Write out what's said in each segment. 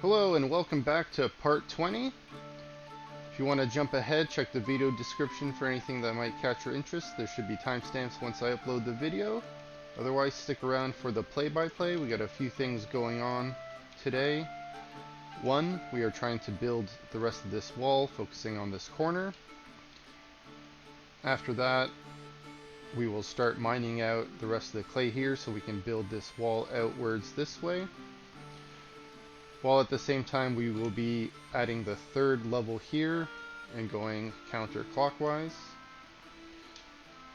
Hello and welcome back to part 20. If you want to jump ahead, check the video description for anything that might catch your interest. There should be timestamps once I upload the video. Otherwise, stick around for the play-by-play. We got a few things going on today. One, we are trying to build the rest of this wall, focusing on this corner. After that, we will start mining out the rest of the clay here so we can build this wall outwards this way. While at the same time we will be adding the third level here and going counterclockwise.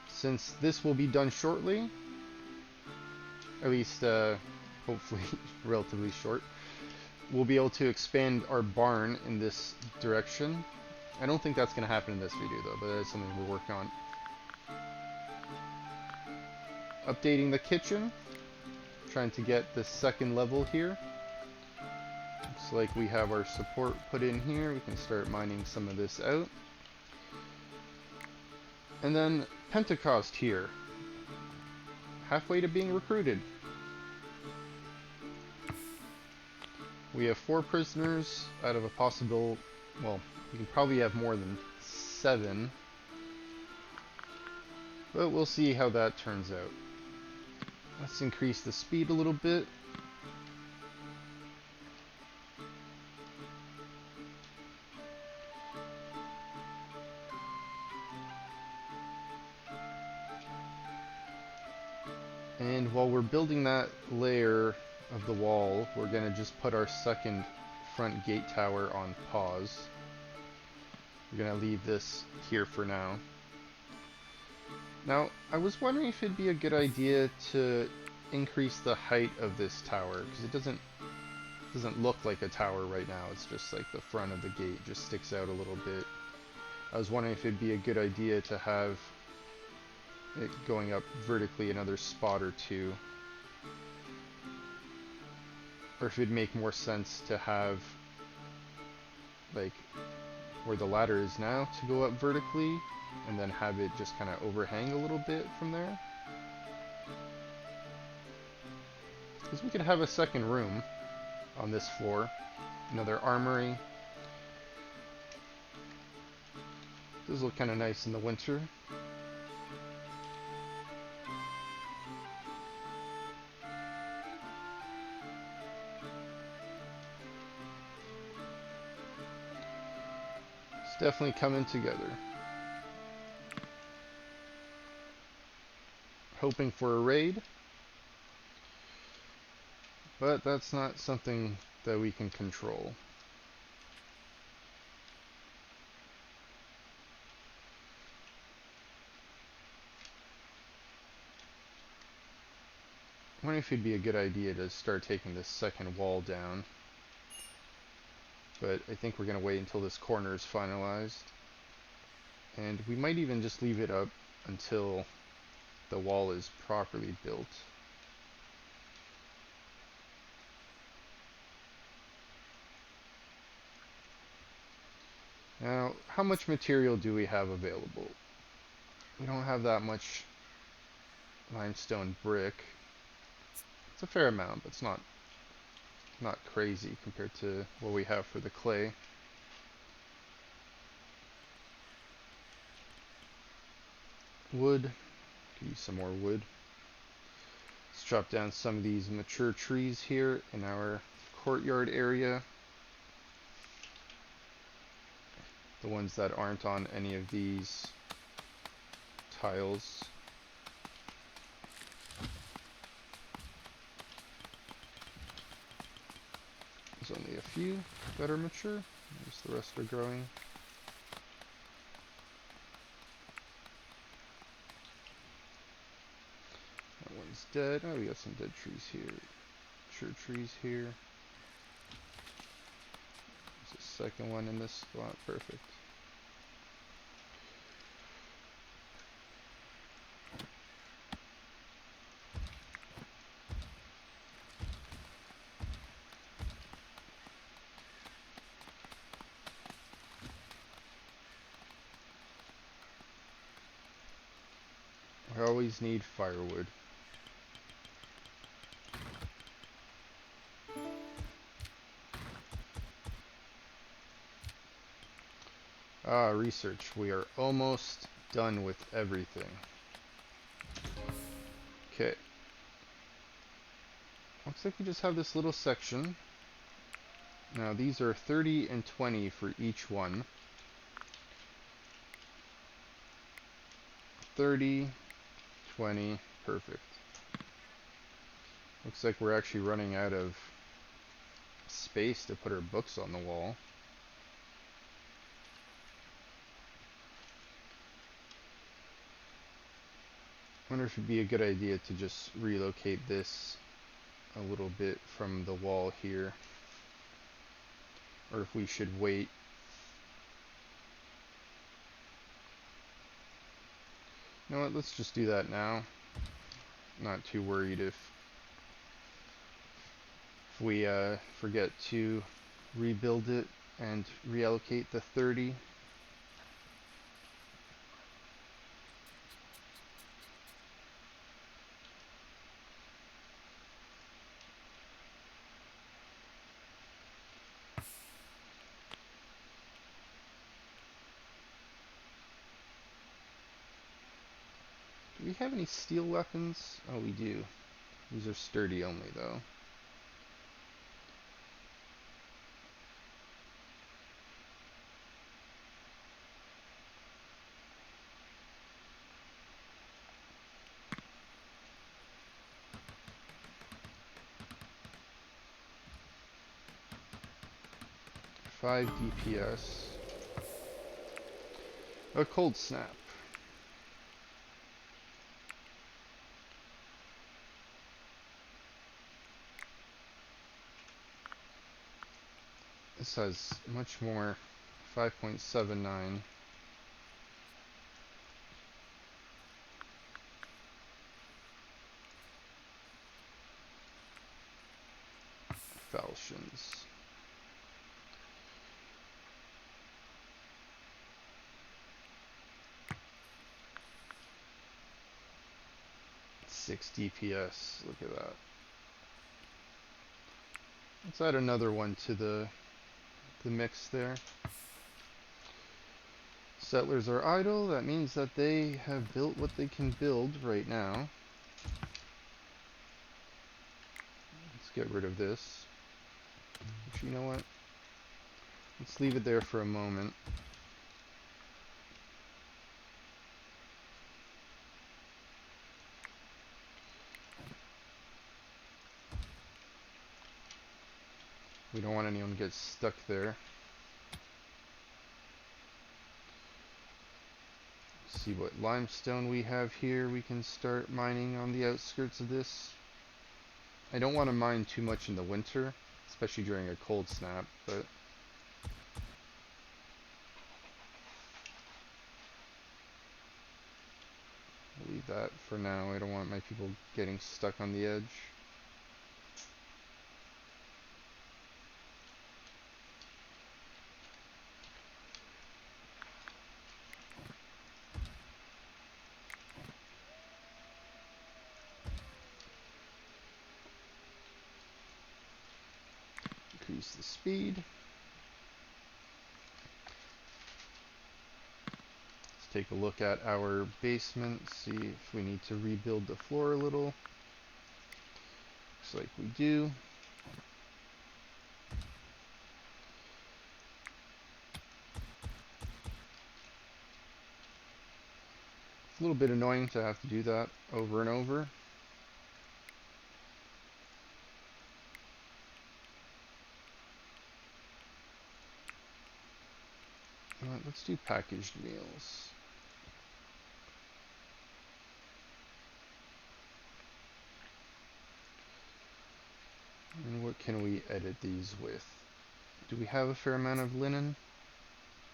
Since this will be done shortly, at least hopefully relatively short, we'll be able to expand our barn in this direction. I don't think that's going to happen in this video though, but that's something we're working on. Updating the kitchen, trying to get the second level here. Looks like we have our support put in here. We can start mining some of this out. And then Pentecost here. Halfway to being recruited. We have 4 prisoners out of a possible, well, you can probably have more than 7. But we'll see how that turns out. Let's increase the speed a little bit. And while we're building that layer of the wall, we're going to just put our second front gate tower on pause. We're going to leave this here for now. Now, I was wondering if it'd be a good idea to increase the height of this tower, because it doesn't look like a tower right now. It's just like the front of the gate just sticks out a little bit. I was wondering if it'd be a good idea to have it going up vertically another spot or two, or if it'd make more sense to have like where the ladder is now to go up vertically and then have it just kind of overhang a little bit from there, because we could have a second room on this floor, another armory. Those look kind of nice in the winter. Definitely coming together. Hoping for a raid, but that's not something that we can control. I wonder if it'd be a good idea to start taking this second wall down. But I think we're going to wait until this corner is finalized. And we might even just leave it up until the wall is properly built. Now, how much material do we have available? We don't have that much limestone brick. It's a fair amount, but it's not crazy compared to what we have for the clay. Wood, could use some more wood. Let's chop down some of these mature trees here in our courtyard area. The ones that aren't on any of these tiles. There's only a few that are mature. Just the rest are growing. That one's dead. Oh, we got some dead trees here. Mature trees here. There's a second one in this spot. Perfect. I always need firewood. Ah, research. We are almost done with everything. Okay. Looks like we just have this little section. Now these are 30 and 20 for each one. 30, 20, perfect. Looks like we're actually running out of space to put our books on the wall. Wonder if it'd be a good idea to just relocate this a little bit from the wall here, or if we should wait. You know what, let's just do that now. Not too worried if we forget to rebuild it and reallocate the 30. Do we have any steel weapons? Oh, we do. These are sturdy only, though. Five DPS. A cold snap. This has much more. 5.79. Falchions. Six DPS. Look at that. Let's add another one to the mix there. Settlers are idle. That means that they have built what they can build right now. Let's get rid of this. Actually, you know what? Let's leave it there for a moment. We don't want anyone to get stuck there. See what limestone we have here. We can start mining on the outskirts of this. I don't want to mine too much in the winter, especially during a cold snap, but I'll leave that for now. I don't want my people getting stuck on the edge. Increase the speed. Let's take a look at our basement, see if we need to rebuild the floor a little. Looks like we do. It's a little bit annoying to have to do that over and over. Alright, let's do packaged meals. And what can we edit these with? Do we have a fair amount of linen?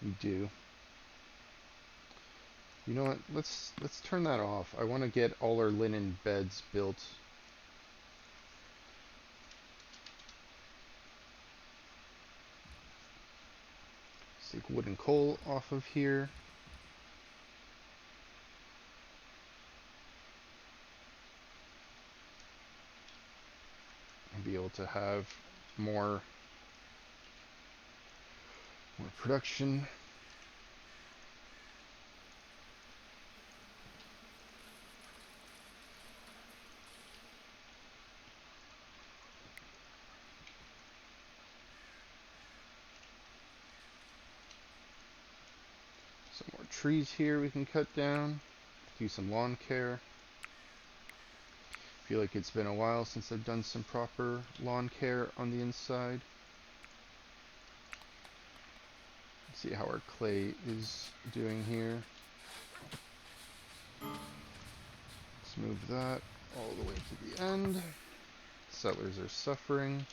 We do. You know what? Let's turn that off. I want to get all our linen beds built. Let's take wood and coal off of here. And be able to have more production. trees here we can cut down, do some lawn care. Feel like it's been a while since I've done some proper lawn care on the inside. Let's see how our clay is doing here. Let's move that all the way to the end. Settlers are suffering.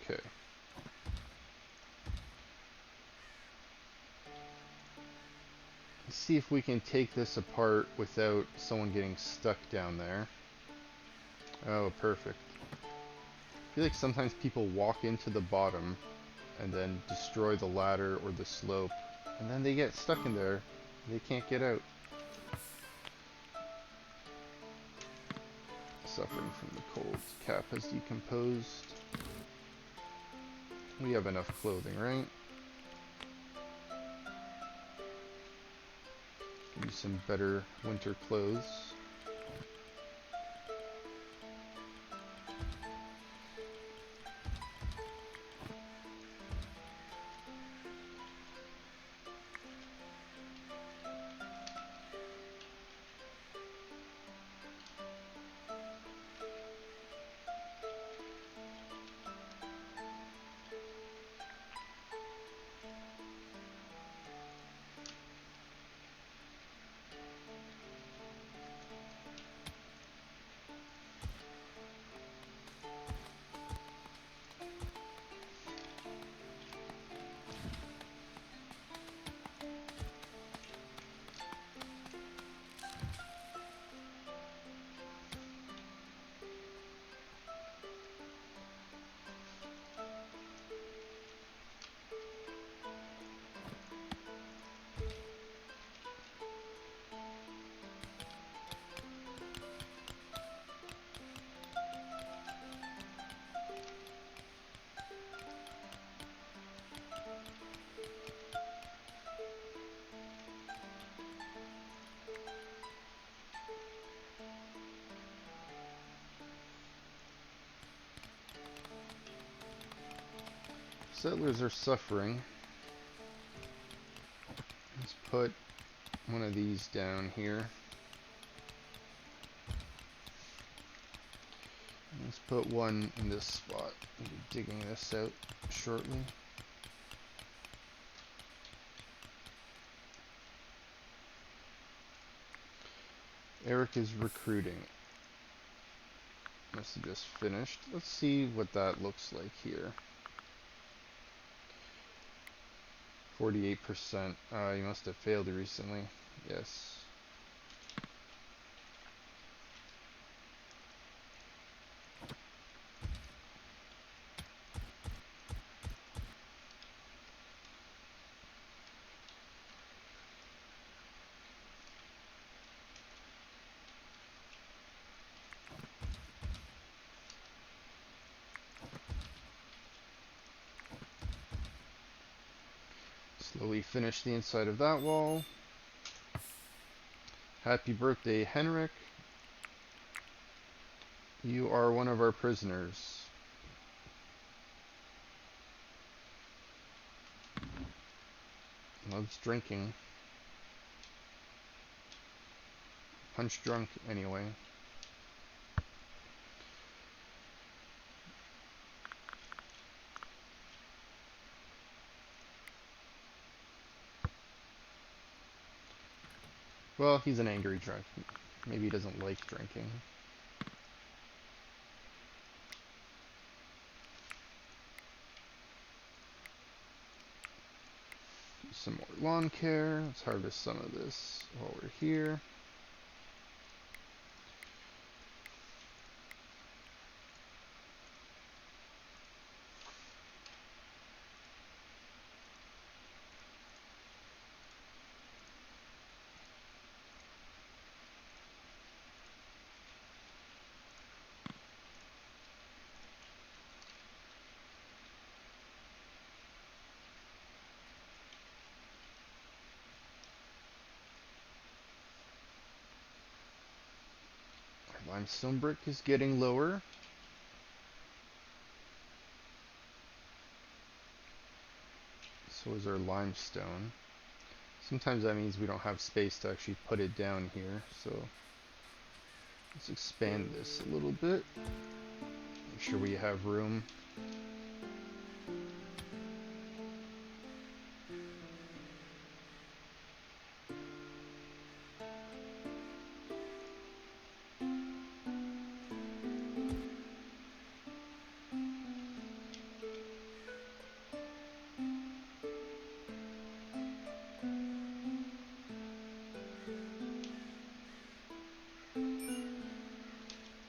Okay. Let's see if we can take this apart without someone getting stuck down there. Oh, perfect. I feel like sometimes people walk into the bottom and then destroy the ladder or the slope, and then they get stuck in there. They can't get out. Suffering from the cold. Cap has decomposed. We have enough clothing, right? Use some better winter clothes. Settlers are suffering. Let's put one of these down here. Let's put one in this spot. I'll be digging this out shortly. Eric is recruiting. Must have just finished. Let's see what that looks like here. 48%. You must have failed recently. Yes. Slowly finish the inside of that wall. Happy birthday, Henrik. You are one of our prisoners. Loves drinking. Punch drunk, anyway. Well, he's an angry drunk. Maybe he doesn't like drinking. Do some more lawn care. Let's harvest some of this while we're here. limestone brick is getting lower. So is our limestone. Sometimes that means we don't have space to actually put it down here, so let's expand this a little bit. Make sure we have room.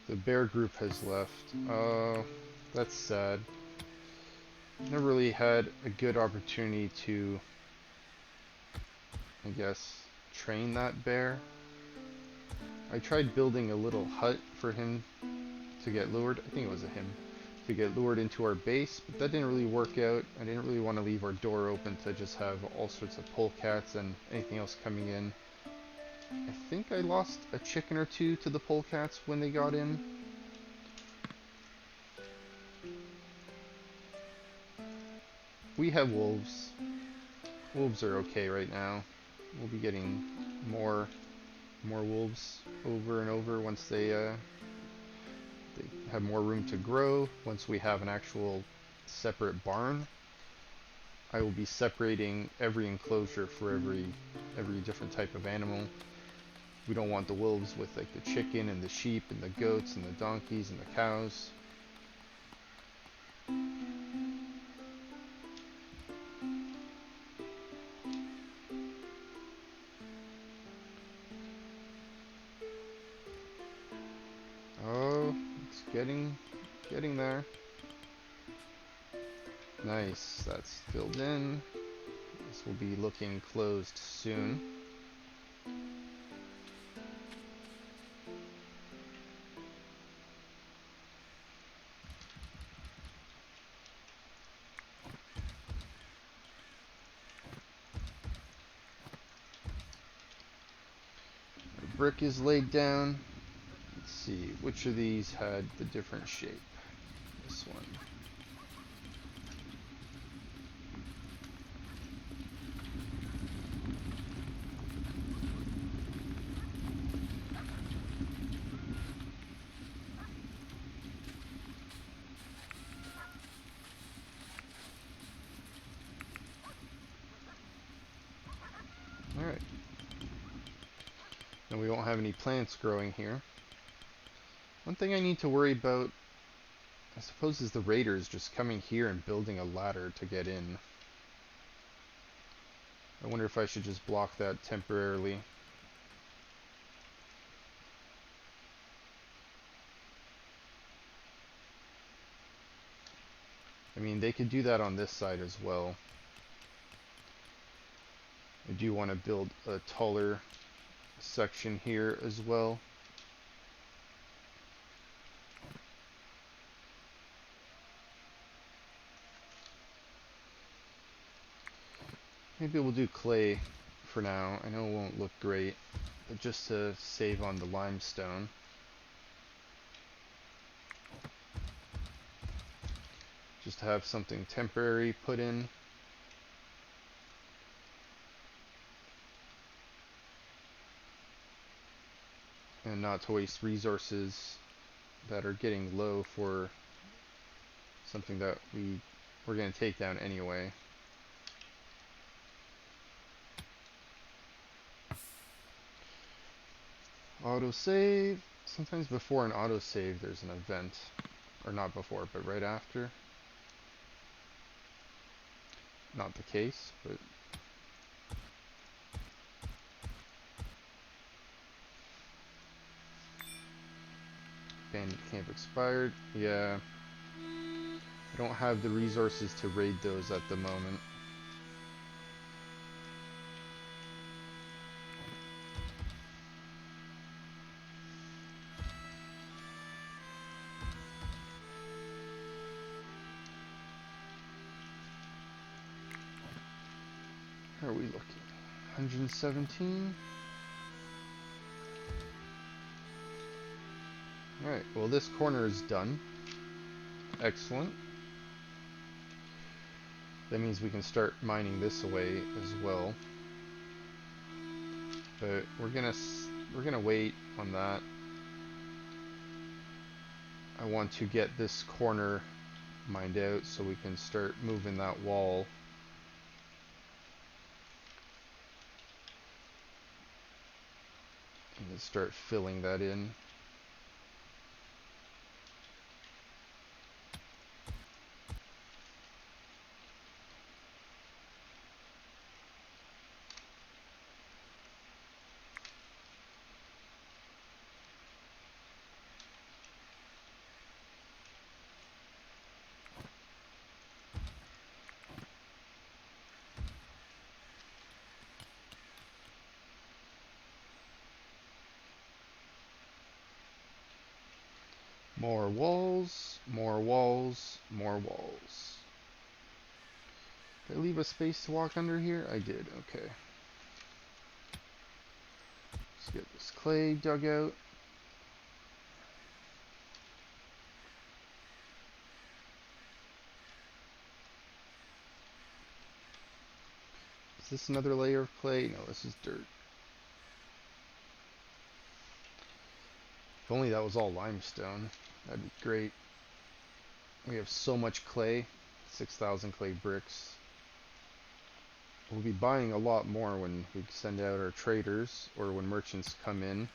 The bear group has left. That's sad. Never really had a good opportunity to, I guess, train that bear. I tried building a little hut for him to get lured. I think it was a him. To get lured into our base, but that didn't really work out. I didn't really want to leave our door open to just have all sorts of polecats and anything else coming in. I think I lost a chicken or two to the polecats when they got in. We have wolves. Wolves are okay right now. We'll be getting more wolves over and over once they have more room to grow. Once we have an actual separate barn, I will be separating every enclosure for every different type of animal. We don't want the wolves with like the chicken and the sheep and the goats and the donkeys and the cows. Oh, it's getting there. Nice, that's filled in. This will be looking closed soon. Brick is laid down. Let's see, which of these had the different shape? This one. Alright. And we won't have any plants growing here. One thing I need to worry about, I suppose, is the raiders just coming here and building a ladder to get in. I wonder if I should just block that temporarily. I mean, they could do that on this side as well. I do want to build a taller section here as well. Maybe we'll do clay for now. I know it won't look great, but just to save on the limestone. Just to have something temporary put in. And not to waste resources that are getting low for something that we're going to take down anyway. Autosave. Sometimes before an autosave there's an event. Or not before, but right after. Not the case, but... Bandit camp expired. Yeah. I don't have the resources to raid those at the moment. How are we looking? 117. Alright, well this corner is done. Excellent. That means we can start mining this away as well. But we're gonna wait on that. I want to get this corner mined out so we can start moving that wall. And start filling that in. More walls, more walls, more walls. Did I leave a space to walk under here? I did, okay. Let's get this clay dug out. Is this another layer of clay? No, this is dirt. If only that was all limestone. That'd be great. We have so much clay. 6,000 clay bricks. We'll be buying a lot more when we send out our traders or when merchants come in.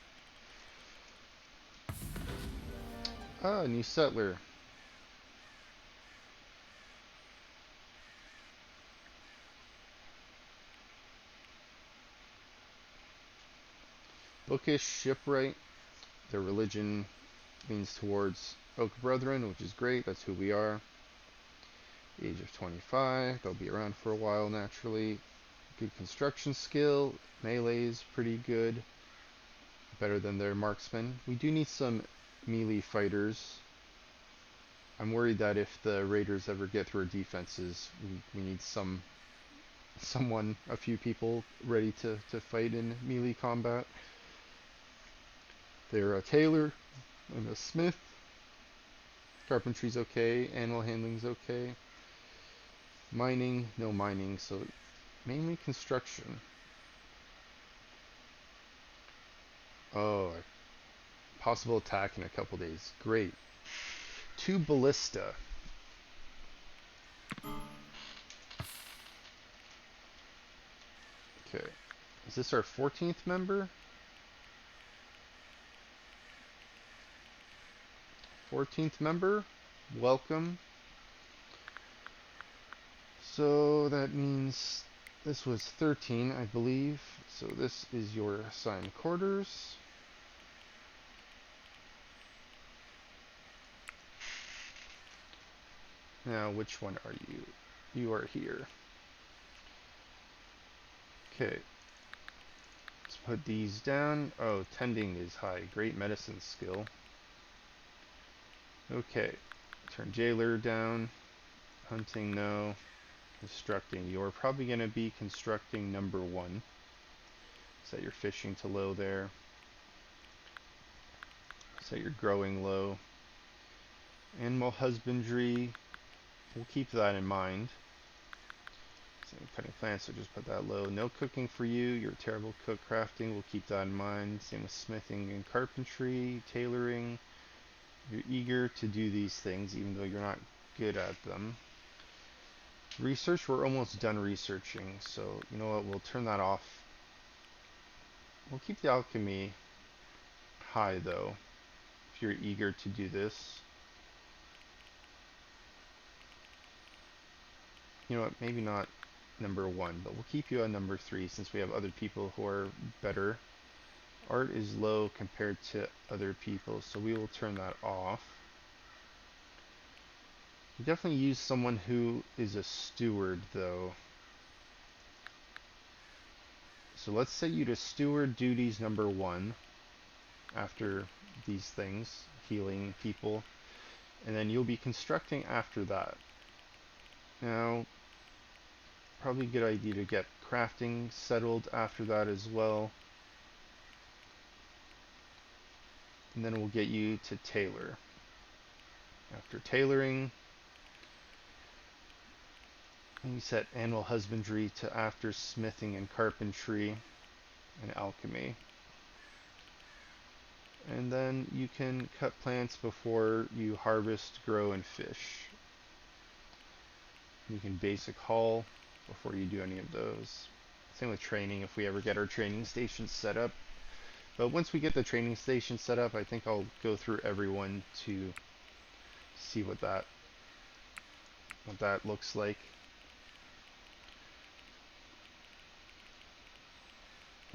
Ah, new settler. Bookish, shipwright. Their religion leans towards Oak Brethren, which is great. That's who we are. Age of 25. They'll be around for a while naturally. Good construction skill. Melee's pretty good. Better than their marksmen. We do need some melee fighters. I'm worried that if the raiders ever get through our defenses, we need a few people ready to fight in melee combat. They're a tailor and a smith. Carpentry's okay. Animal handling's okay. Mining, no mining, so mainly construction. Oh, possible attack in a couple days. Great. 2 ballista. Okay. Is this our 14th member? 14th member? Welcome. So that means this was 13, I believe. So this is your assigned quarters. Now, which one are you? You are here. Okay. Let's put these down. Oh, tending is high. Great medicine skill. Okay. Turn jailer down. Hunting, no. Constructing. You're probably going to be constructing number 1. Set your fishing to low there. Set your growing low. Animal husbandry. We'll keep that in mind. Same cutting plants, so just put that low. No cooking for you. You're a terrible cook. Crafting, we'll keep that in mind. Same with smithing and carpentry, tailoring. You're eager to do these things, even though you're not good at them. Research, we're almost done researching, so you know what, we'll turn that off. We'll keep the alchemy high, though, if you're eager to do this. You know what, maybe not number 1, but we'll keep you on number 3 since we have other people who are better. Art is low compared to other people, so we will turn that off. We definitely use someone who is a steward, though. So let's set you to steward duties number 1 after these things, healing people, and then you'll be constructing after that. Now, probably a good idea to get crafting settled after that as well. and then we'll get you to tailor. After tailoring, you set animal husbandry to after smithing and carpentry and alchemy. And then you can cut plants before you harvest, grow, and fish. You can basic haul before you do any of those. Same with training if we ever get our training station set up. But once we get the training station set up, I think I'll go through everyone to see what that looks like.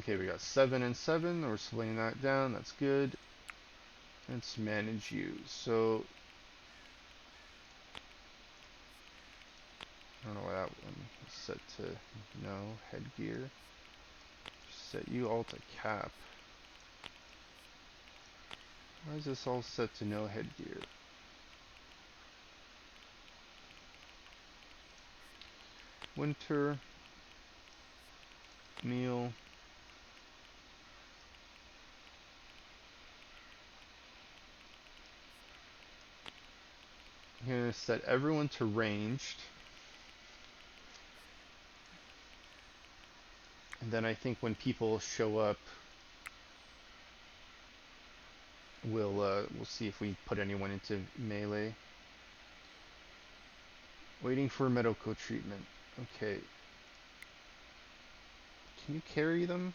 Okay, we got 7 and 7. We're splitting that down. That's good. Let's manage you. So I don't know why that one is set to no headgear. Set you all to cap. Why is this all set to no headgear? Winter, meal. I'm going to set everyone to ranged. And then I think when people show up, we'll see if we put anyone into melee. Waiting for medical treatment. Okay. Can you carry them?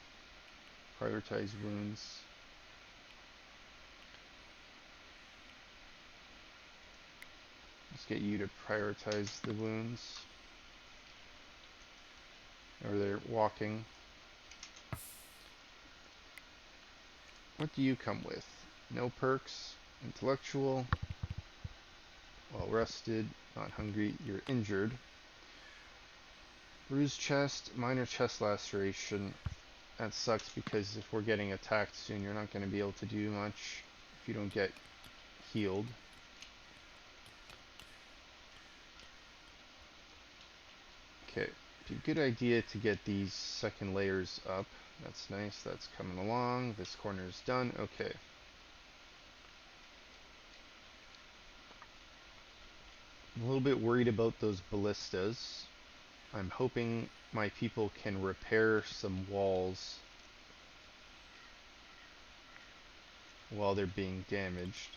Prioritize wounds. Let's get you to prioritize the wounds. Or they're walking. What do you come with? No perks. Intellectual. Well rested. Not hungry. You're injured. Bruised chest. Minor chest laceration. That sucks because if we're getting attacked soon, you're not going to be able to do much if you don't get healed. Okay, be a good idea to get these second layers up. That's nice, that's coming along. This corner is done. Okay. I'm a little bit worried about those ballistas. I'm hoping my people can repair some walls while they're being damaged.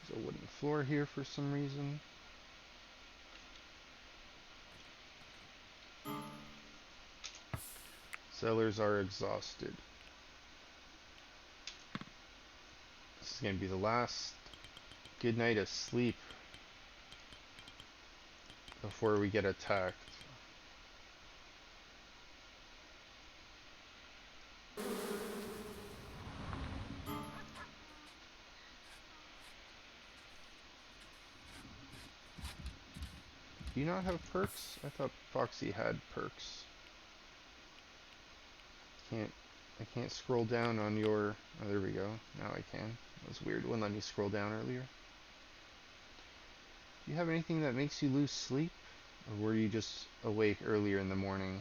There's a wooden floor here for some reason. Sailors are exhausted. This is going to be the last good night of sleep before we get attacked. Do you not have perks? I thought Foxy had perks. I can't scroll down on your... Oh, there we go. Now I can. That was weird. It wouldn't let me scroll down earlier. Do you have anything that makes you lose sleep? Or were you just awake earlier in the morning?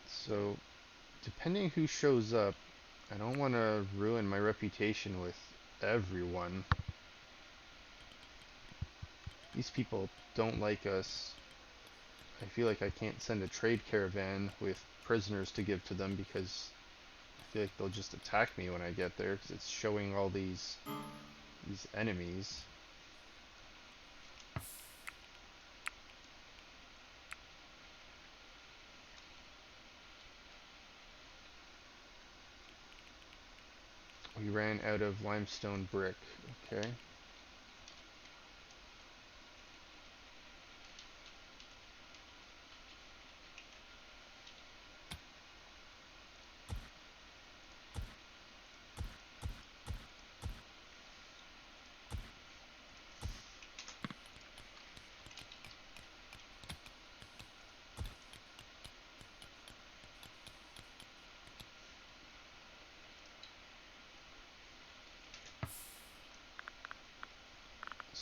So, depending who shows up, I don't want to ruin my reputation with everyone. These people don't like us. I feel like I can't send a trade caravan with prisoners to give to them because I feel like they'll just attack me when I get there because it's showing all these enemies. We ran out of limestone brick. Okay.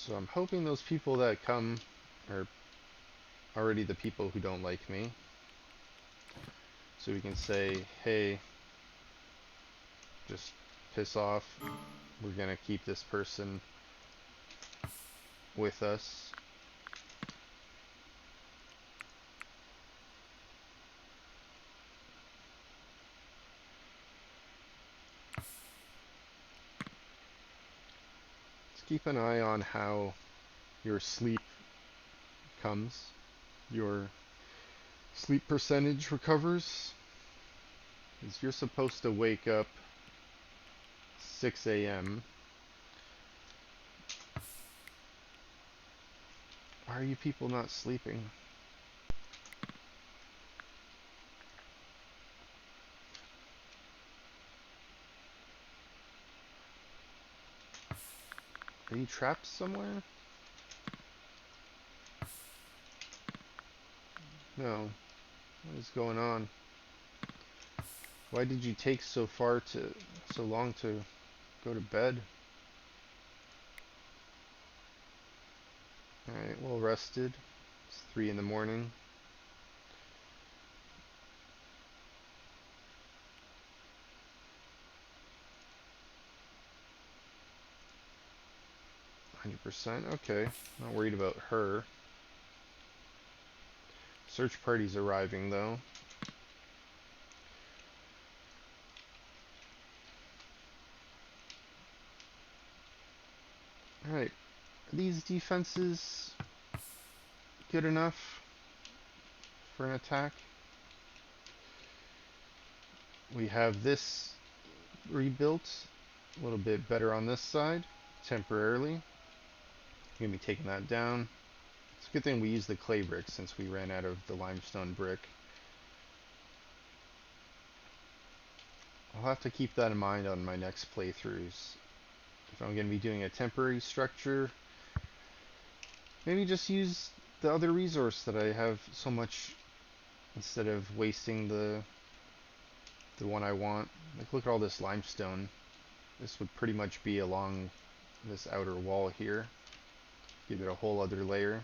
So I'm hoping those people that come are already the people who don't like me. So we can say, hey, just piss off. We're gonna keep this person with us. Let's keep an eye on how your sleep comes. Your sleep percentage recovers. Because you're supposed to wake up 6 a.m. Why are you people not sleeping? Are you trapped somewhere? No. What is going on? Why did you take so long to go to bed? Alright, well rested. It's 3 in the morning. %. Okay, not worried about her. Search party's arriving though. Alright, are these defenses good enough for an attack? We have this rebuilt, a little bit better on this side, temporarily. I'm going to be taking that down. It's a good thing we used the clay brick since we ran out of the limestone brick. I'll have to keep that in mind on my next playthroughs. If I'm going to be doing a temporary structure, maybe just use the other resource that I have so much instead of wasting the one I want. Like, look at all this limestone. This would pretty much be along this outer wall here. Give it a whole other layer.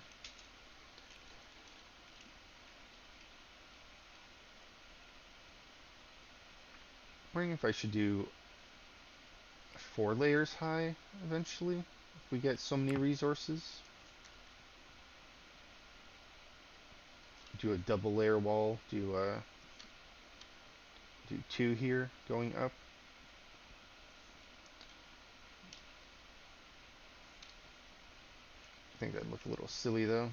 I'm wondering if I should do 4 layers high eventually, if we get so many resources. Do a double layer wall, do 2 here going up. I think that'd look a little silly though.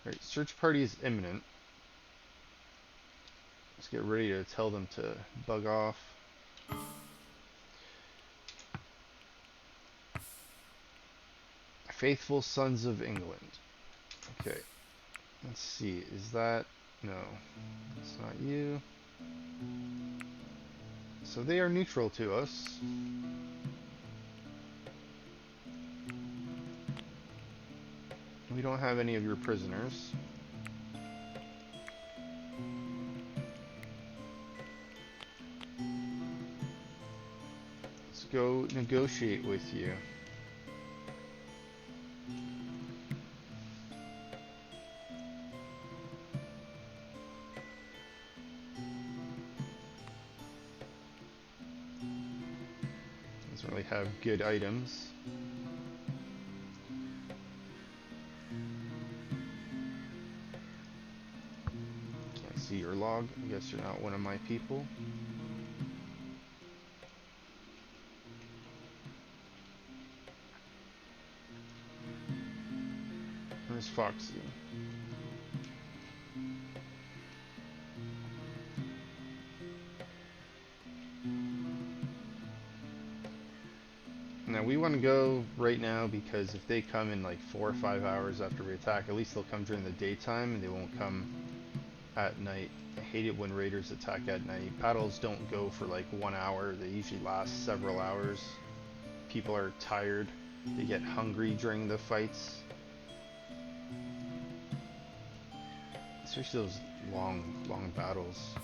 Alright, search party is imminent. Let's get ready to tell them to bug off. Faithful Sons of England. Okay, let's see, is that... no, it's not you. So they are neutral to us. We don't have any of your prisoners. Let's go negotiate with you. Doesn't really have good items. Can't see your log. I guess you're not one of my people. Where's Foxy? Now we want to go right now because if they come in like 4 or 5 hours after we attack, at least they'll come during the daytime and they won't come at night. I hate it when raiders attack at night. Battles don't go for like 1 hour, they usually last several hours. People are tired, they get hungry during the fights. Especially those long battles.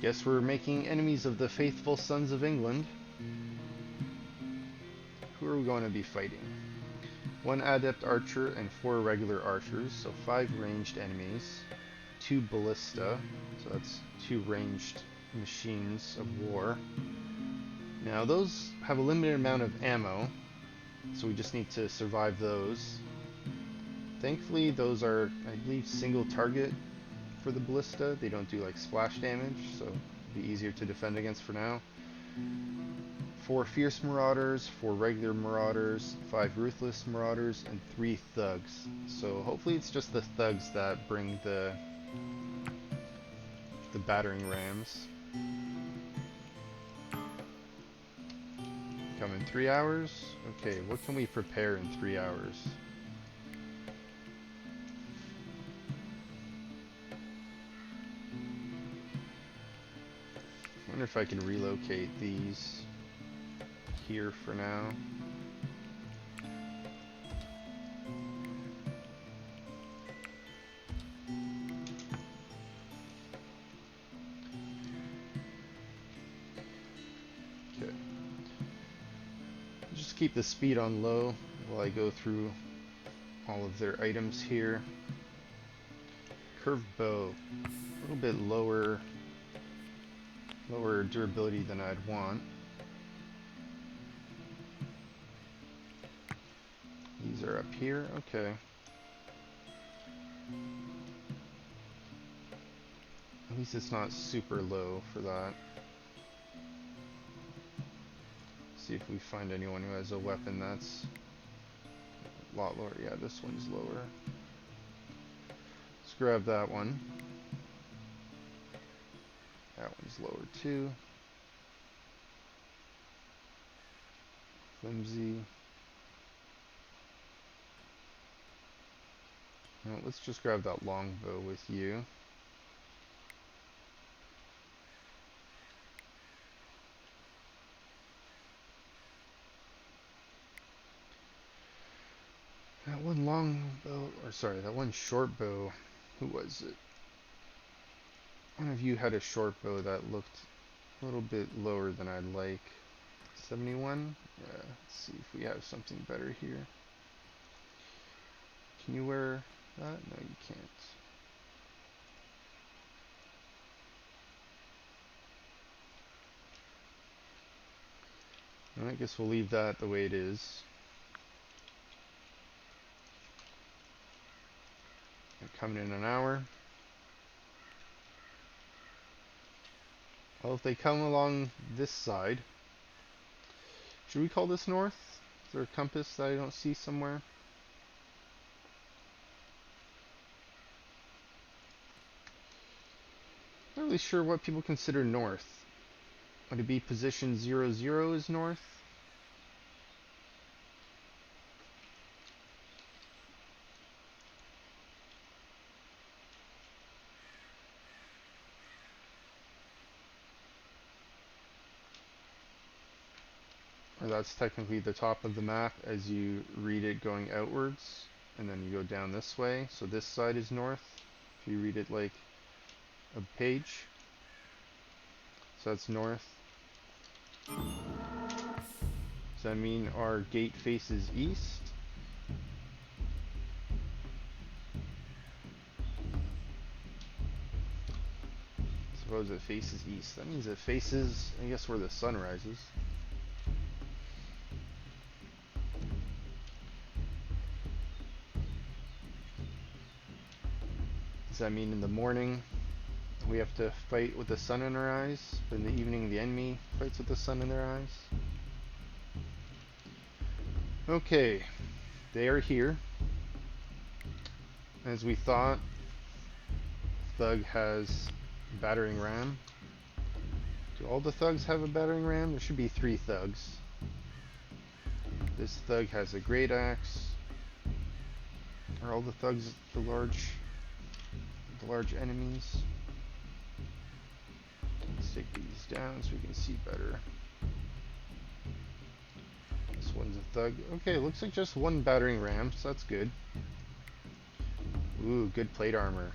Guess we're making enemies of the faithful sons of England. Who are we going to be fighting? 1 adept archer and 4 regular archers, so 5 ranged enemies. 2 ballista, so that's 2 ranged machines of war. Now those have a limited amount of ammo, so we just need to survive those. Thankfully those are, I believe, single target for the ballista. They don't do like splash damage, so it'll be easier to defend against for now. 4 fierce marauders, 4 regular marauders, 5 ruthless marauders, and 3 thugs. So hopefully it's just the thugs that bring the battering rams. Come in 3 hours? Okay, what can we prepare in 3 hours? I wonder if I can relocate these here for now. Okay. Just keep the speed on low while I go through all of their items here. Curved bow, a little bit lower durability than I'd want. These are up here, okay. At least it's not super low for that. See if we find anyone who has a weapon that's a lot lower. Yeah, this one's lower. Let's grab that one. That one's lower too. Flimsy. Well, let's just grab that longbow with you. That one longbow, or sorry, that one short bow, who was it? One of you had a short bow that looked a little bit lower than I'd like. 71? Yeah, let's see if we have something better here. Can you wear that? No, you can't. Well, I guess we'll leave that the way it is. They're coming in an hour. Well, if they come along this side, should we call this north? Is there a compass that I don't see somewhere? Not really sure what people consider north. Would it be position 00 is north? Or that's technically the top of the map as you read it going outwards, and then you go down this way, so this side is north if you read it like a page. So that's north. Does that mean our gate faces east? Suppose it faces east. That means it faces, I guess, where the sun rises. Does that mean in the morning we have to fight with the sun in our eyes, but in the evening the enemy fights with the sun in their eyes? Okay, they are here. As we thought, Thug has a battering ram. Do all the thugs have a battering ram? There should be 3 thugs. This thug has a great axe. Are all the thugs the large enemies? Let's take these down so we can see better. This one's a thug. Okay, looks like just 1 battering ram, so that's good. Ooh, good plate armor.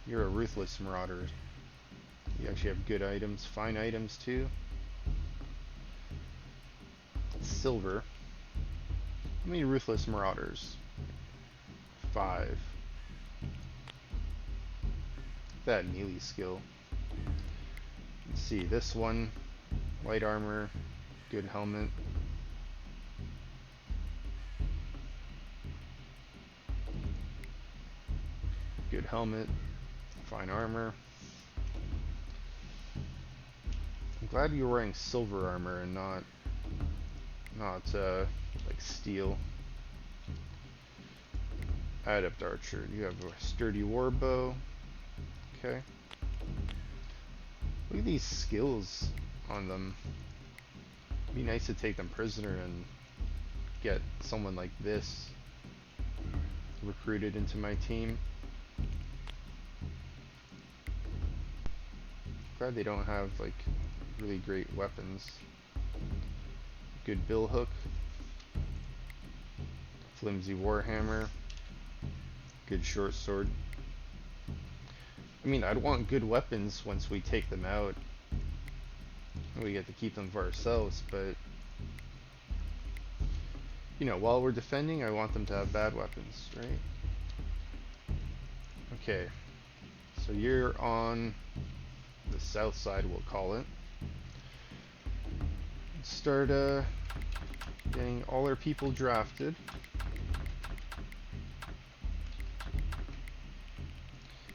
You're a ruthless marauder. You actually have good items, fine items too. Silver. How many ruthless marauders? 5. That melee skill. Let's see, this one, light armor, good helmet. Good helmet, fine armor. I'm glad you're wearing silver armor and not like steel. Adept archer. You have a sturdy warbow. Okay. Look at these skills on them. It'd be nice to take them prisoner and get someone like this recruited into my team. Glad they don't have like really great weapons. Good bill hook. Flimsy warhammer. Good short sword. I mean, I'd want good weapons once we take them out. We get to keep them for ourselves, but you know, while we're defending, I want them to have bad weapons, right? Okay, so you're on the south side, we'll call it. Let's start getting all our people drafted.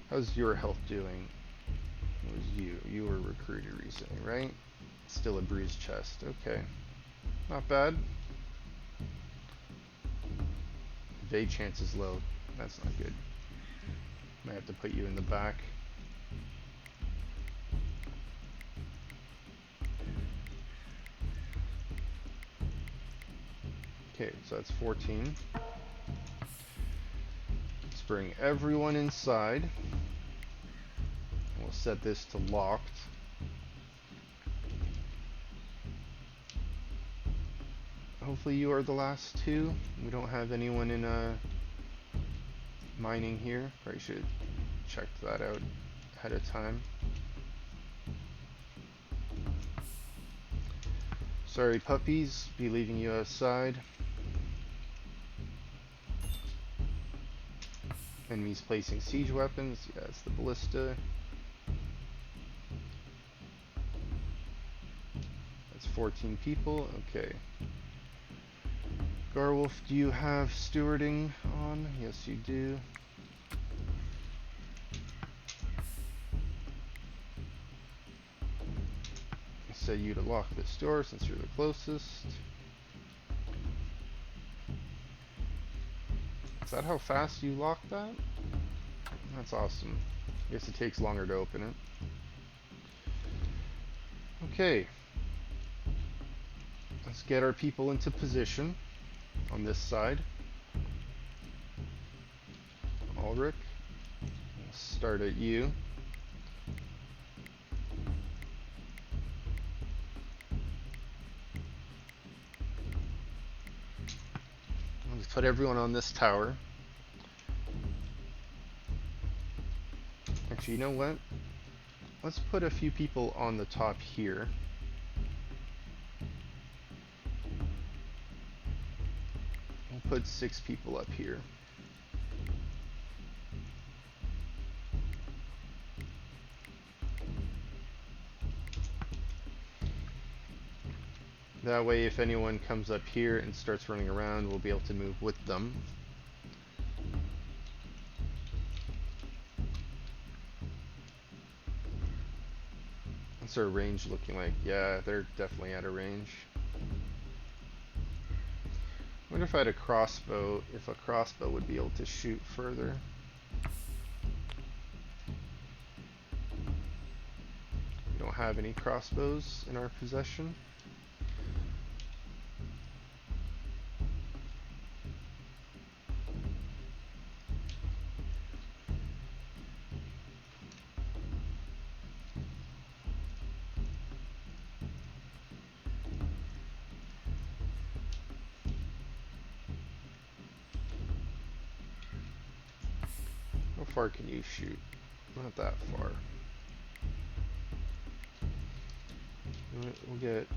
How's your health doing? It was you. You were recruited recently, right? Still a bruised chest. Okay. Not bad. Evade chance is low. That's not good. Might have to put you in the back. Okay, so that's 14. Let's bring everyone inside. We'll set this to locked. Hopefully you are the last two. We don't have anyone in mining here. Probably should have checked that out ahead of time. Sorry puppies, be leaving you outside. Enemies placing siege weapons. Yeah, it's the ballista. That's 14 people. Okay. Garwolf, do you have stewarding on? Yes, you do. I set you to lock this door since you're the closest. Is that how fast you lock that? That's awesome. I guess it takes longer to open it. Okay. Let's get our people into position on this side. Ulrich, we'll start at you. Let's put everyone on this tower. Actually, you know what? Let's put a few people on the top here. We'll put 6 people up here. That way, if anyone comes up here and starts running around, we'll be able to move with them. What's our range looking like? Yeah, they're definitely out of range. I wonder if I had a crossbow, if a crossbow would be able to shoot further. We don't have any crossbows in our possession. How far can you shoot? Not that far. We'll get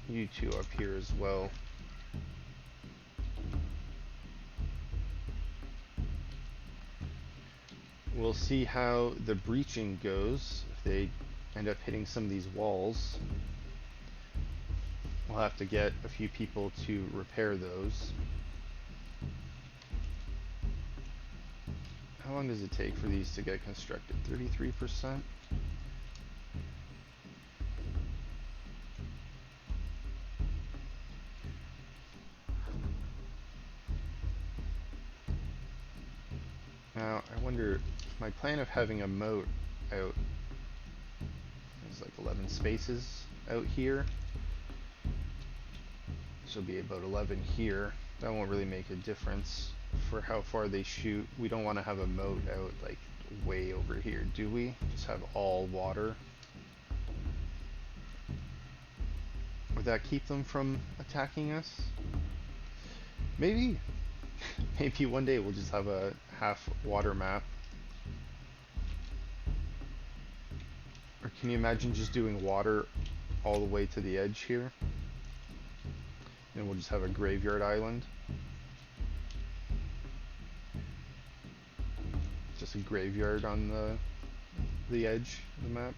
you two up here as well. We'll see how the breaching goes. If they end up hitting some of these walls, we'll have to get a few people to repair those. How long does it take for these to get constructed? 33%? Now, I wonder, my plan of having a moat out, there's like 11 spaces out here. So it'll be about 11 here. That won't really make a difference for how far they shoot. We don't want to have a moat out like way over here, do we? Just have all water. Would that keep them from attacking us? Maybe. Maybe one day we'll just have a half water map. Or can you imagine just doing water all the way to the edge here? And we'll just have a graveyard island. Just a graveyard on the edge of the map.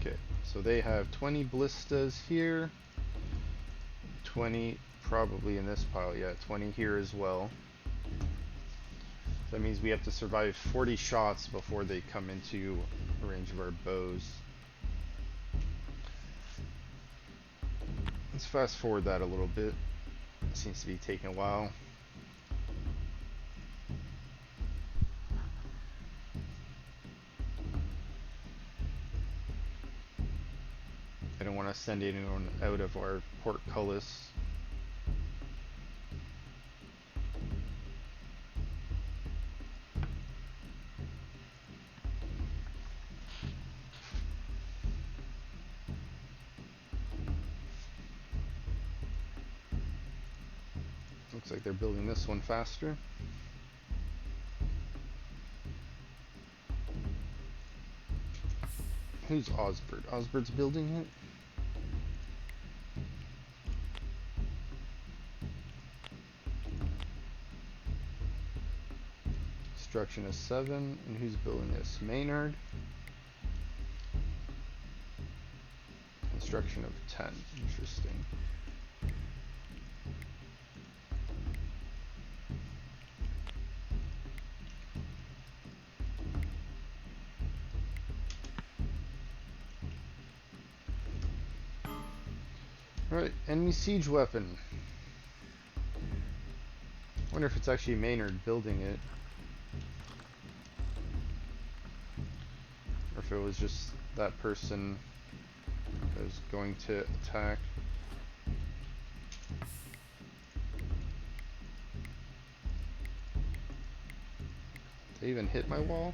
Okay, so they have 20 ballistas here, 20 probably in this pile, yeah, 20 here as well. That means we have to survive 40 shots before they come into range of our bows. Let's fast forward that a little bit. It seems to be taking a while. I don't want to send anyone out of our portcullis. Looks like they're building this one faster. Who's Osbert? Osbert's building it? Construction is 7, and who's building this? Maynard. Construction of 10. Interesting. Alright, enemy siege weapon. Wonder if it's actually Maynard building it. Or if it was just that person that was going to attack. Did they even hit my wall?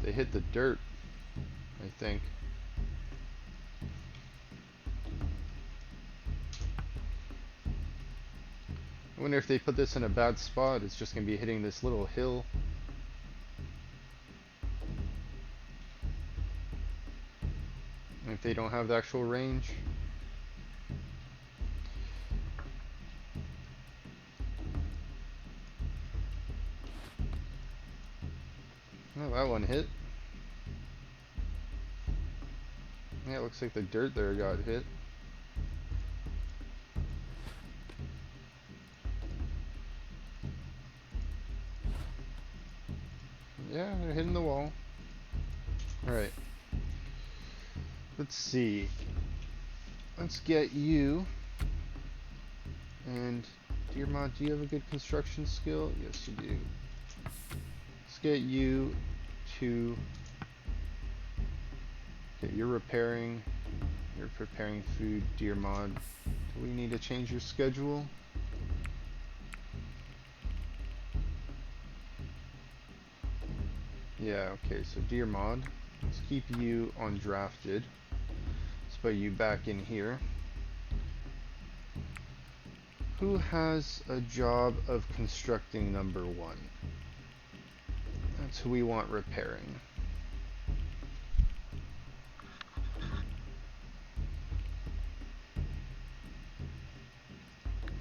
They hit the dirt, I think. I wonder if they put this in a bad spot, it's just going to be hitting this little hill. And if they don't have the actual range. Oh, that one hit. Yeah, it looks like the dirt there got hit. Yeah, they're hitting the wall. Alright. Let's see. Let's get you. And, dear mod, do you have a good construction skill? Yes, you do. Let's get you to... Okay, you're repairing. You're preparing food, dear mod. Do we need to change your schedule? Yeah, okay, so dear mod, let's keep you undrafted. Let's put you back in here. Who has a job of constructing number 1? That's who we want repairing.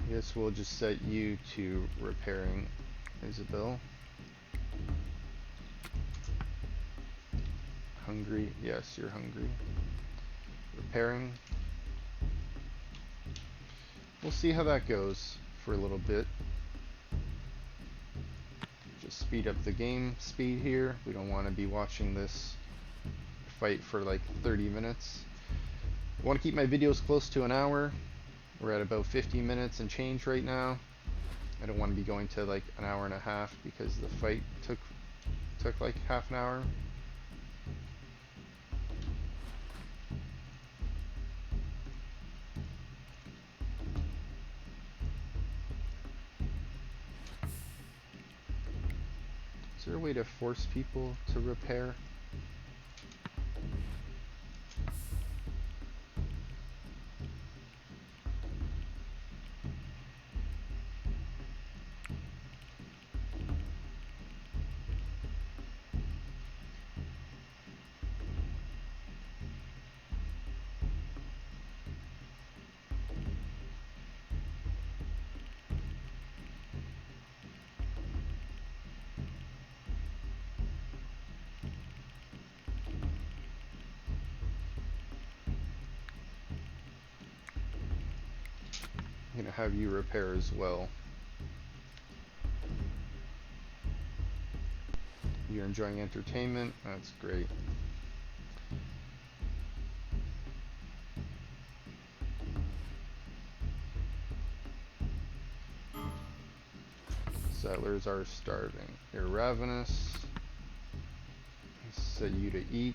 I guess we'll just set you to repairing, Isabel. Hungry? Yes, you're hungry. Repairing. We'll see how that goes for a little bit. Just speed up the game speed here. We don't want to be watching this fight for like 30 minutes. I want to keep my videos close to an hour. We're at about 50 minutes and change right now. I don't want to be going to like an hour and a half because the fight took like half an hour. Is there a way to force people to repair? I'm gonna have you repair as well. You're enjoying entertainment? That's great. Settlers are starving. You're ravenous. Set you to eat.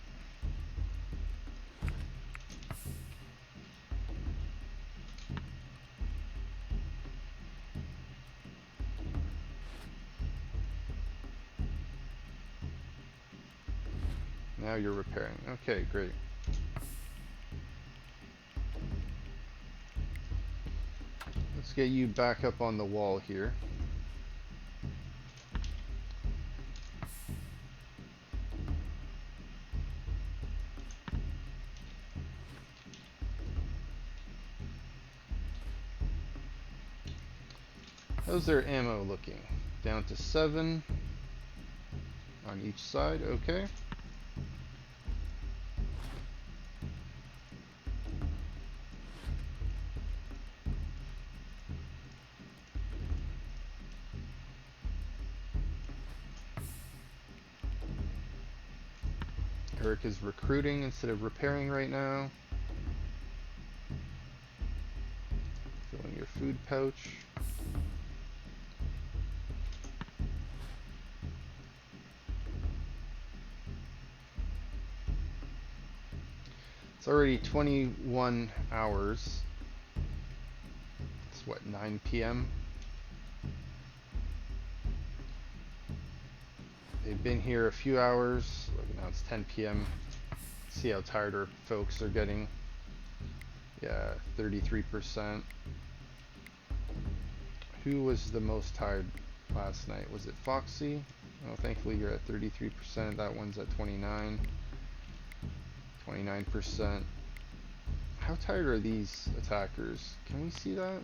Now you're repairing. Okay, great. Let's get you back up on the wall here. How's their ammo looking? Down to 7 on each side, okay. Eric is recruiting instead of repairing right now. Filling your food pouch. It's already 21 hours. It's what, 9 p.m.? They've been here a few hours. Look, now it's 10 p.m. See how tired our folks are getting. Yeah, 33%. Who was the most tired last night? Was it Foxy? Oh, thankfully you're at 33%. That one's at 29. 29%. How tired are these attackers? Can we see that?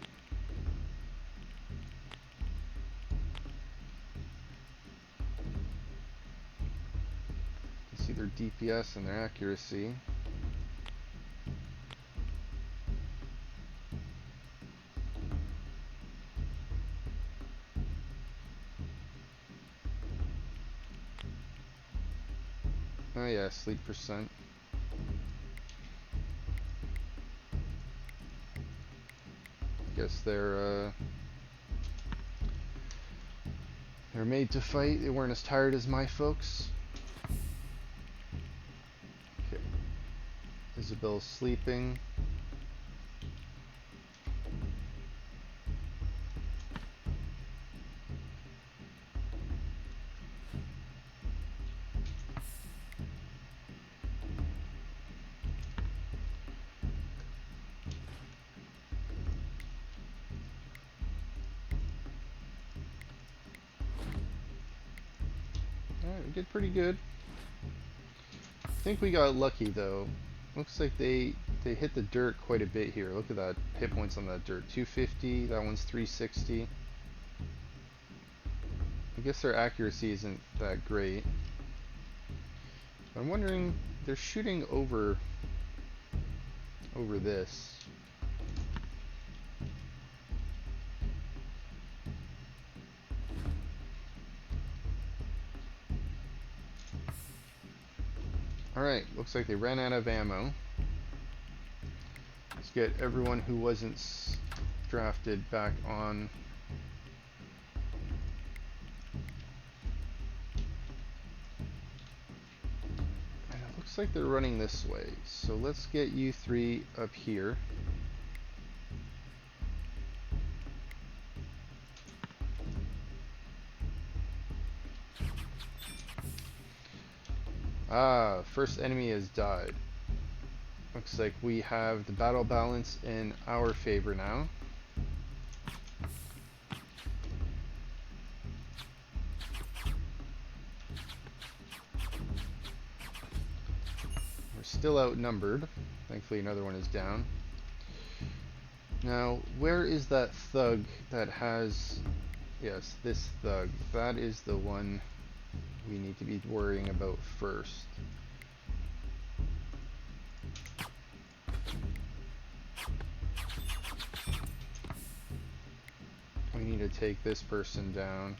You can see their DPS and their accuracy. Oh yeah, sleep percent. Guess they're made to fight. They weren't as tired as my folks. Okay. Isabel's sleeping. Alright, we did pretty good. I think we got lucky though. Looks like they hit the dirt quite a bit here. Look at that hit points on that dirt. 250, that one's 360. I guess their accuracy isn't that great. I'm wondering, they're shooting over this. Alright, looks like they ran out of ammo. Let's get everyone who wasn't drafted back on. And it looks like they're running this way, so let's get you three up here. Ah, first enemy has died. Looks like we have the battle balance in our favor now. We're still outnumbered. Thankfully another one is down. Now, where is that thug that has... Yes, this thug. That is the one we need to be worrying about first. We need to take this person down.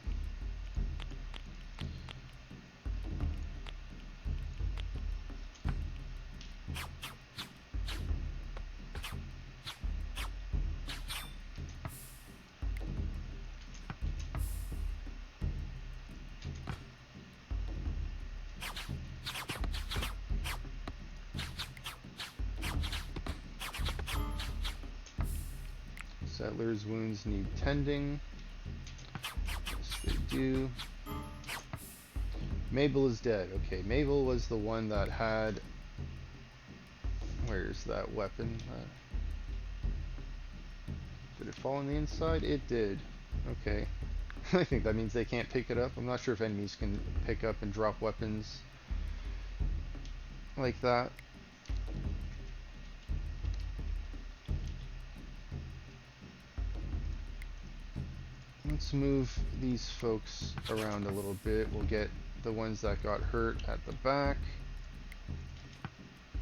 Settlers' wounds need tending. Yes, they do. Mabel is dead. Okay, Mabel was the one that had... Where's that weapon? Did it fall on the inside? It did. Okay. I think that means they can't pick it up. I'm not sure if enemies can pick up and drop weapons like that. Let's move these folks around a little bit. We'll get the ones that got hurt at the back.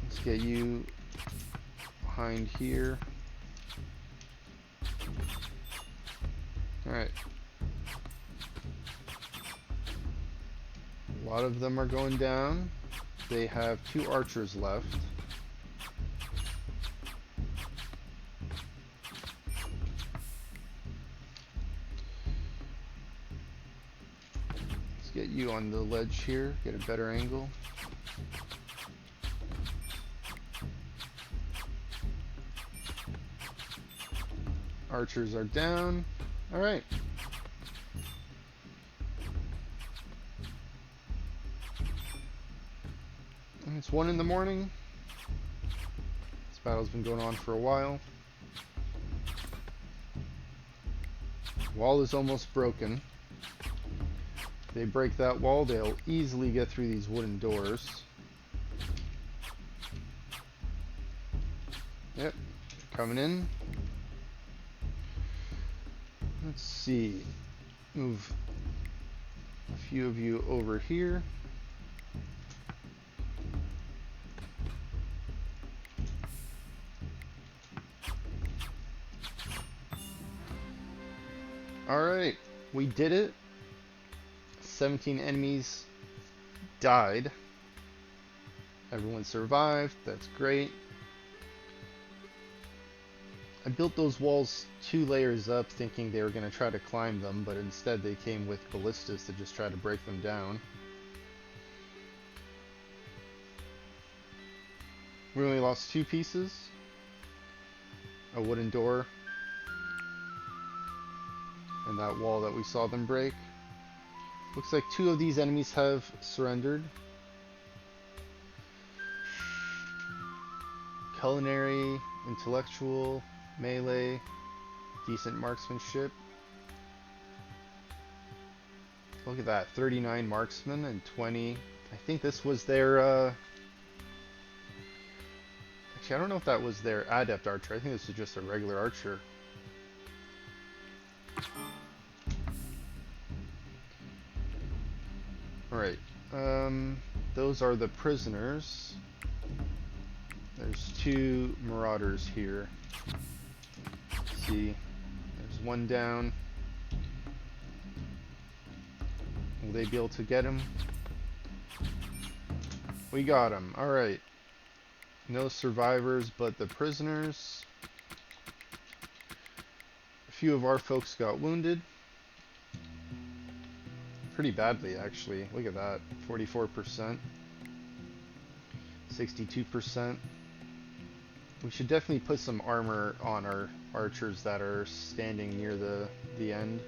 Let's get you behind here. Alright. A lot of them are going down. They have 2 archers left. Get you on the ledge here, get a better angle. Archers are down. Alright. And it's 1 in the morning. This battle's been going on for a while. Wall is almost broken. They break that wall, they'll easily get through these wooden doors. Yep, coming in. Let's see. Move a few of you over here. Alright, we did it. 17 enemies died. Everyone survived. That's great. I built those walls 2 layers up thinking they were going to try to climb them, but instead they came with ballistas to just try to break them down. We only lost 2 pieces. A wooden door and that wall that we saw them break. Looks like 2 of these enemies have surrendered. Culinary, intellectual, melee, decent marksmanship. Look at that, 39 marksmen and 20. I think this was their, actually, I don't know if that was their adept archer. I think this is just a regular archer. Alright, those are the prisoners. There's 2 marauders here. Let's see, there's one down. Will they be able to get him? We got him. Alright. No survivors but the prisoners. A few of our folks got wounded. Pretty badly, actually. Look at that. 44%. 62%. We should definitely put some armor on our archers that are standing near the end.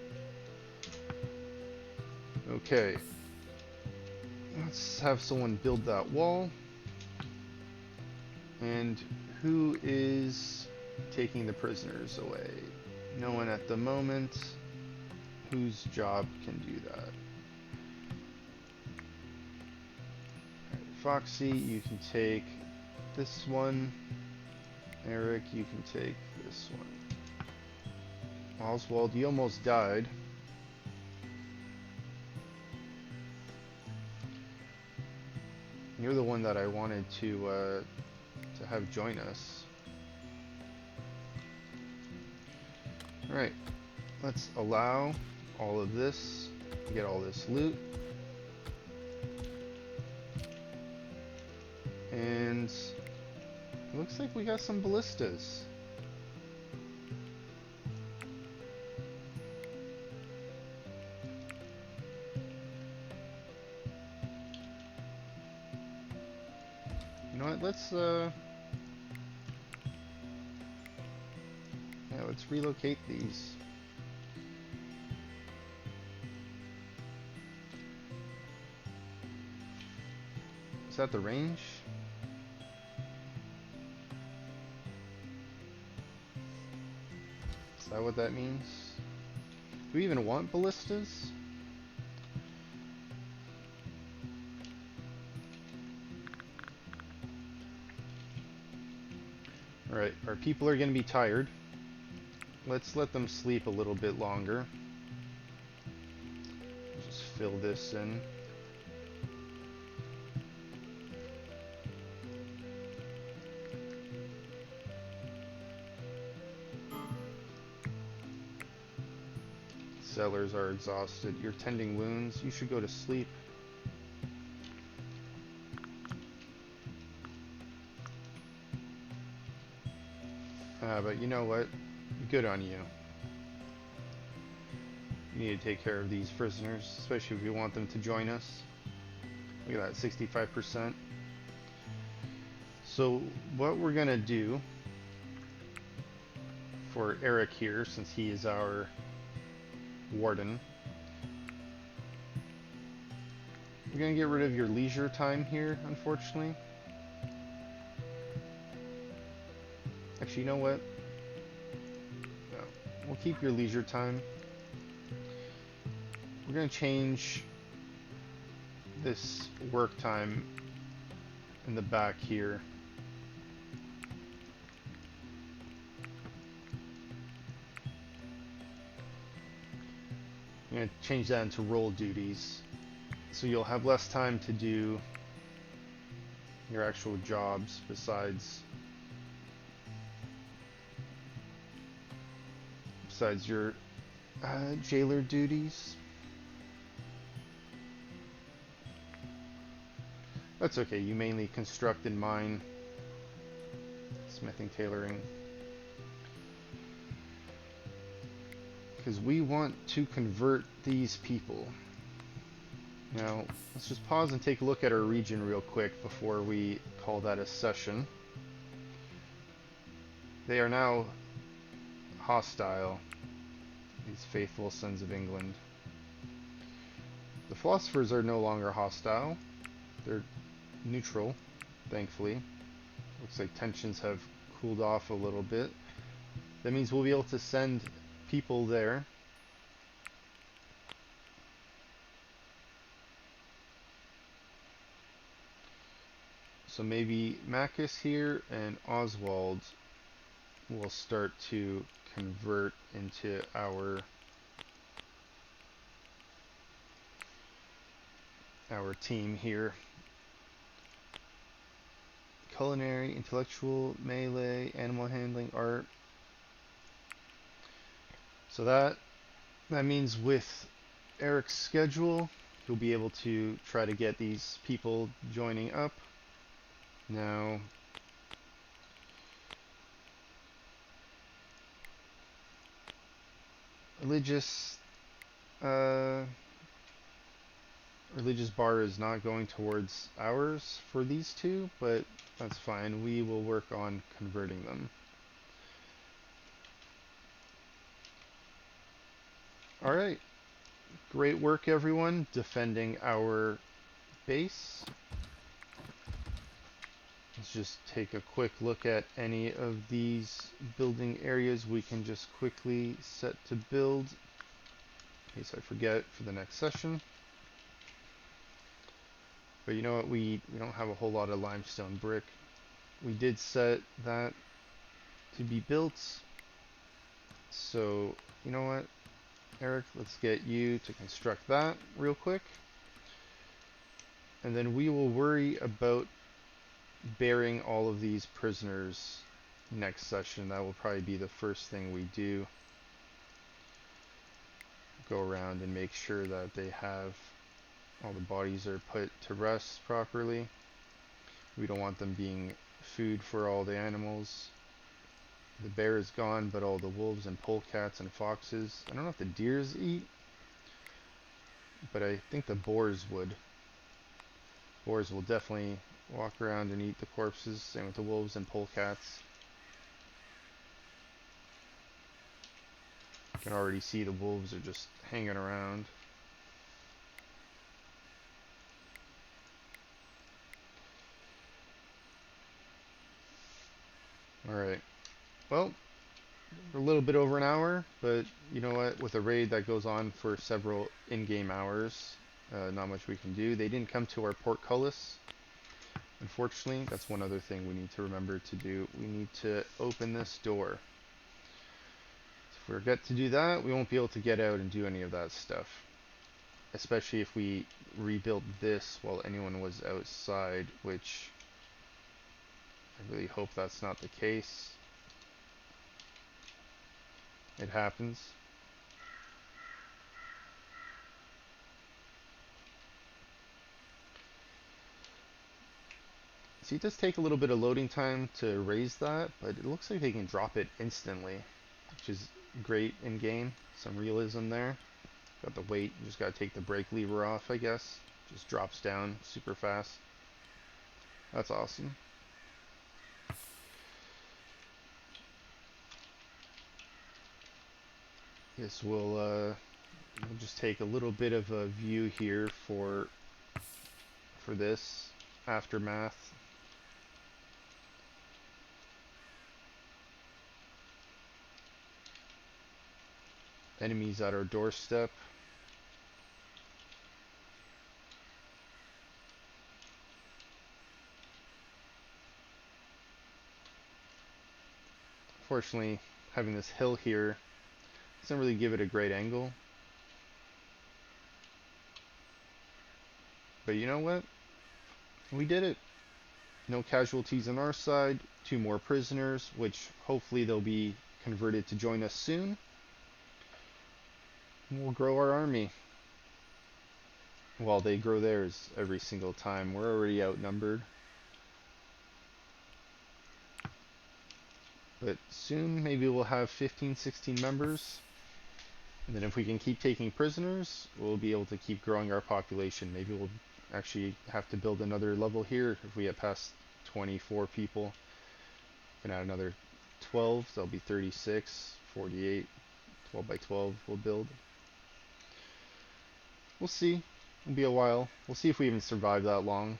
Okay. Let's have someone build that wall. And who is taking the prisoners away? No one at the moment. Whose job can do that? Alright, Foxy, you can take this one. Eric, you can take this one. Oswald, you almost died. You're the one that I wanted to have join us. Alright, let's allow all of this, get all this loot. And it looks like we got some ballistas. You know what, let's relocate these. Is that the range? Is that what that means? Do we even want ballistas? Alright, our people are going to be tired. Let's let them sleep a little bit longer. Just fill this in. Sellers are exhausted. You're tending wounds. You should go to sleep. But you know what? Good on you. You need to take care of these prisoners, especially if you want them to join us. Look at that, 65%. So what we're gonna do for Eric here, since he is our warden, we're gonna get rid of your leisure time here, unfortunately. Actually, you know what? No, we'll keep your leisure time. We're gonna change this work time in the back here. I'm going to change that into role duties, so you'll have less time to do your actual jobs besides your jailer duties. That's okay, you mainly construct and mine, smithing, tailoring. Because we want to convert these people. Now, let's just pause and take a look at our region real quick before we call that a session. They are now hostile, these faithful sons of England. The philosophers are no longer hostile. They're neutral, thankfully. Looks like tensions have cooled off a little bit. That means we'll be able to send people there. So maybe Macus here and Oswald will start to convert into our team here. Culinary, intellectual, melee, animal handling, art. So that means with Eric's schedule, he'll be able to try to get these people joining up. Now, religious bar is not going towards ours for these two, but that's fine. We will work on converting them. Alright, great work everyone defending our base. Let's just take a quick look at any of these building areas we can just quickly set to build in case I forget for the next session. But you know what, we don't have a whole lot of limestone brick. We did set that to be built. So, you know what, Eric, let's get you to construct that real quick. And then we will worry about bearing all of these prisoners next session. That will probably be the first thing we do. Go around and make sure that they have all the bodies are put to rest properly. We don't want them being food for all the animals. The bear is gone, but all the wolves and polecats and foxes. I don't know if the deers eat, but I think the boars would. Boars will definitely walk around and eat the corpses. Same with the wolves and polecats. You can already see the wolves are just hanging around. Alright, well, we're a little bit over an hour, but you know what, with a raid that goes on for several in-game hours, not much we can do. They didn't come to our portcullis, unfortunately. That's one other thing we need to remember to do. We need to open this door. If we forget to do that, we won't be able to get out and do any of that stuff. Especially if we rebuilt this while anyone was outside, which I really hope that's not the case. It happens. See, it does take a little bit of loading time to raise that, but it looks like they can drop it instantly, which is great in game. Some realism there. Got the weight, you just gotta take the brake lever off, I guess. Just drops down super fast. That's awesome. Guess we'll just take a little bit of a view here for this aftermath. Enemies at our doorstep. Fortunately, having this hill here doesn't really give it a great angle. But you know what? We did it. No casualties on our side. 2 more prisoners, which hopefully they'll be converted to join us soon. And we'll grow our army. While they grow theirs every single time. We're already outnumbered. But soon, maybe we'll have 15, 16 members. And then if we can keep taking prisoners, we'll be able to keep growing our population. Maybe we'll actually have to build another level here if we get past 24 people. We can add another 12, so that'll be 36, 48, 12 by 12 we'll build. We'll see. It'll be a while. We'll see if we even survive that long.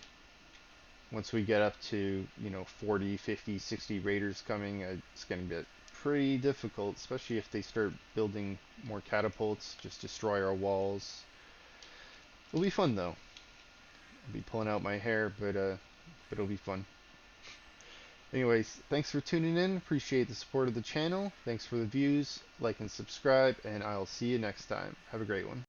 Once we get up to, 40, 50, 60 raiders coming, it's going to get pretty difficult, especially if they start building more catapults, just destroy our walls. It'll be fun though. I'll be pulling out my hair, but but it'll be fun. Anyways, thanks for tuning in. Appreciate the support of the channel. Thanks for the views. Like and subscribe, and I'll see you next time. Have a great one.